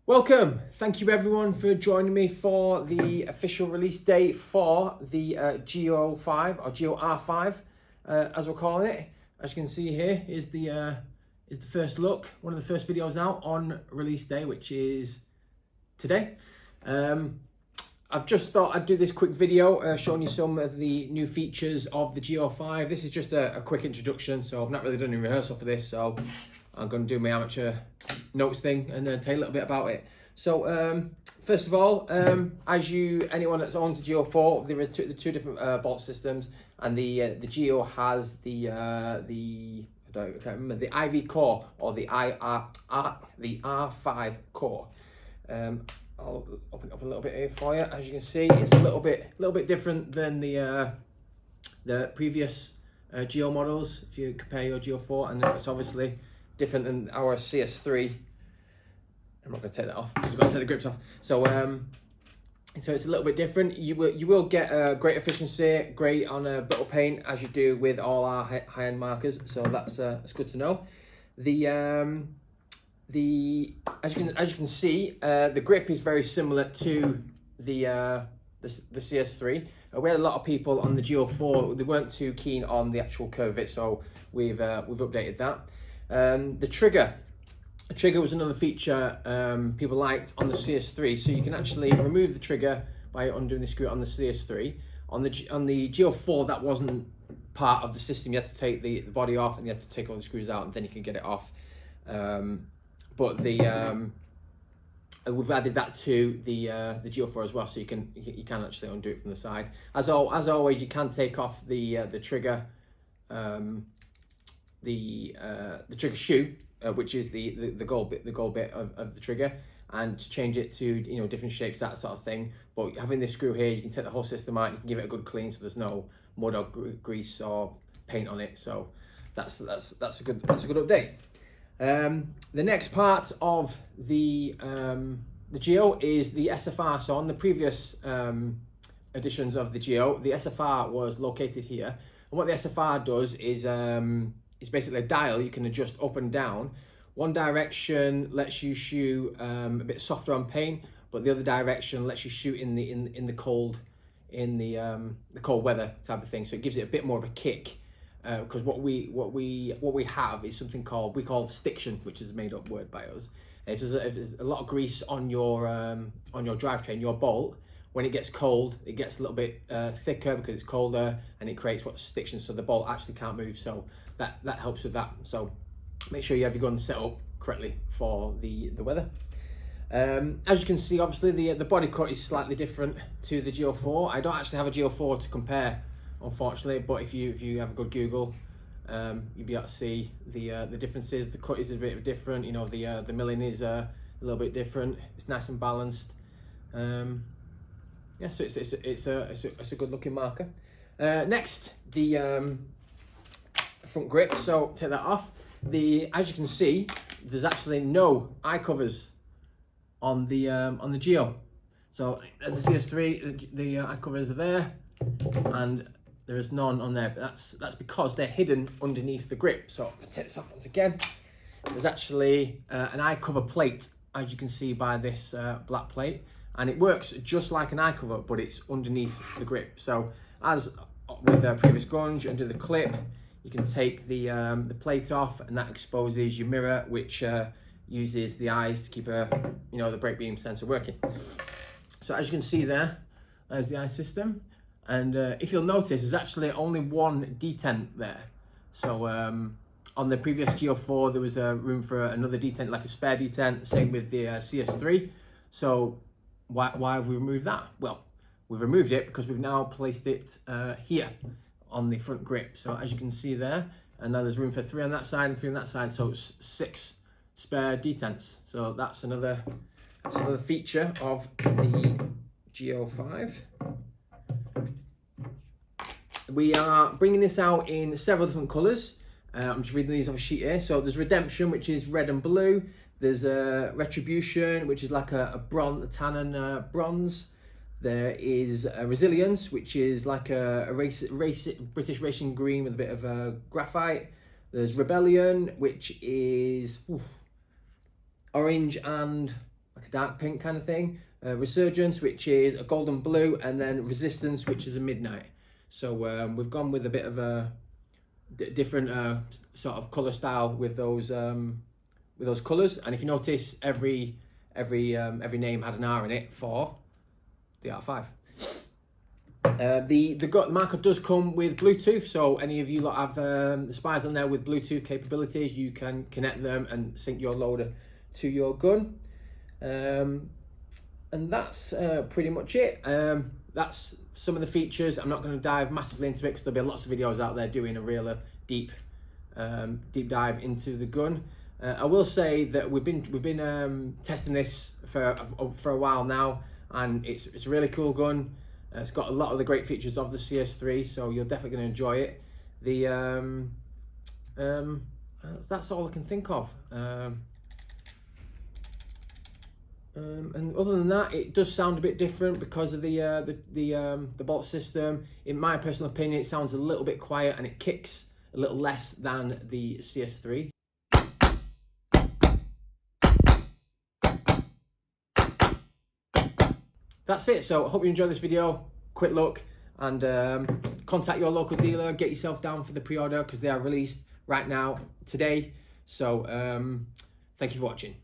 Welcome. Thank you everyone for joining me for the official release date for the Geo 5 or Geo R5 as we're calling it. As you can see here is the first look, one of the first videos out on release day, which is today. I've just thought I'd do this quick video showing you some of the new features of the Geo 5. This is just a quick introduction, so I've not really done any rehearsal for this, so I'm going to do my amateur notes thing and then tell you a little bit about it. So first of all, anyone that's owns the Geo 4, there is two different bolt systems, and the Geo has the I can't remember, the IV core or the R5 core. I'll open it up a little bit here for you. As you can see, it's a little bit different than the previous Geo models. If you compare your Geo 4, and it's obviously different than our CS3. I'm not going to take that off because we've got to take the grips off. So so it's a little bit different. You will get great efficiency, great on brittle paint, as you do with all our high-end markers. So that's good to know. As you can see, the grip is very similar to the CS3. We had a lot of people on the Geo 4, they weren't too keen on the actual curve of it, so we've updated that. The trigger was another feature people liked on the CS3, so you can actually remove the trigger by undoing the screw on the CS3. On the Geo 4, that wasn't part of the system. You had to take the body off and you had to take all the screws out, and then you can get it off. But we've added that to the Geo 4 as well, so you can actually undo it from the side. As always, you can take off the trigger, the trigger shoe, which is the gold bit of the trigger, and to change it to different shapes, that sort of thing. But having this screw here, you can take the whole system out, you can give it a good clean, so there's no mud or grease or paint on it. So that's a good update. The next part of the Geo is the SFR. So on the previous editions of the Geo, the SFR was located here, and what the SFR does is it's basically a dial you can adjust up and down. One direction lets you shoot a bit softer on paint, but the other direction lets you shoot in the cold weather type of thing. So it gives it a bit more of a kick. Because what we have is something we call stiction, which is a made up word by us. If there's a lot of grease on your drivetrain, your bolt, when it gets cold, it gets a little bit thicker because it's colder, and it creates what's stiction, so the bolt actually can't move. So that helps with that. So make sure you have your gun set up correctly for the weather. As you can see, obviously the body cut is slightly different to the Geo 4. I don't actually have a Geo 4 to compare, unfortunately, but if you have a good Google, you'll be able to see the differences. The cut is a bit different, the milling is a little bit different. It's nice and balanced. Yeah, so it's a good looking marker. Next, the front grip. So take that off. As you can see, there's actually no eye covers on the Geo. So as the CS3, the eye covers are there, and there is none on there, but that's because they're hidden underneath the grip. So if I take this off once again, there's actually an eye cover plate, as you can see by this black plate, and it works just like an eye cover, but it's underneath the grip. So as with previous guns, you undo the clip, you can take the plate off, and that exposes your mirror, which uses the eyes to keep the brake beam sensor working. So as you can see there's the eye system. And if you'll notice, there's actually only one detent there. So on the previous Geo 4, there was room for another detent, like a spare detent. Same with the CS3. So why have we removed that? Well, we've removed it because we've now placed it here on the front grip. So as you can see there, and now there's room for 3 on that side and 3 on that side. So it's 6 spare detents. So that's another feature of the Geo 5. We are bringing this out in several different colours. I'm just reading these off a sheet here. So there's Redemption, which is red and blue. There's Retribution, which is like a tan and bronze. There is Resilience, which is like a British racing green with a bit of graphite. There's Rebellion, which is orange and like a dark pink kind of thing. Resurgence, which is a golden blue, and then Resistance, which is a midnight. So we've gone with a bit of a different sort of color style with those colors. And if you notice, every name had an R in it for the R5. The marker does come with Bluetooth, so any of you lot have the spies on there with Bluetooth capabilities, you can connect them and sync your loader to your gun. And that's pretty much it. That's some of the features. I'm not going to dive massively into it because there'll be lots of videos out there doing a real deep dive into the gun. I will say that we've been testing this for a while now, and it's a really cool gun. It's got a lot of the great features of the CS3, so you're definitely going to enjoy it. That's all I can think of. And other than that, it does sound a bit different because of the bolt system. In my personal opinion, it sounds a little bit quiet and it kicks a little less than the CS3. That's it. So I hope you enjoyed this video. Quick look, and contact your local dealer. Get yourself down for the pre-order because they are released right now today. So thank you for watching.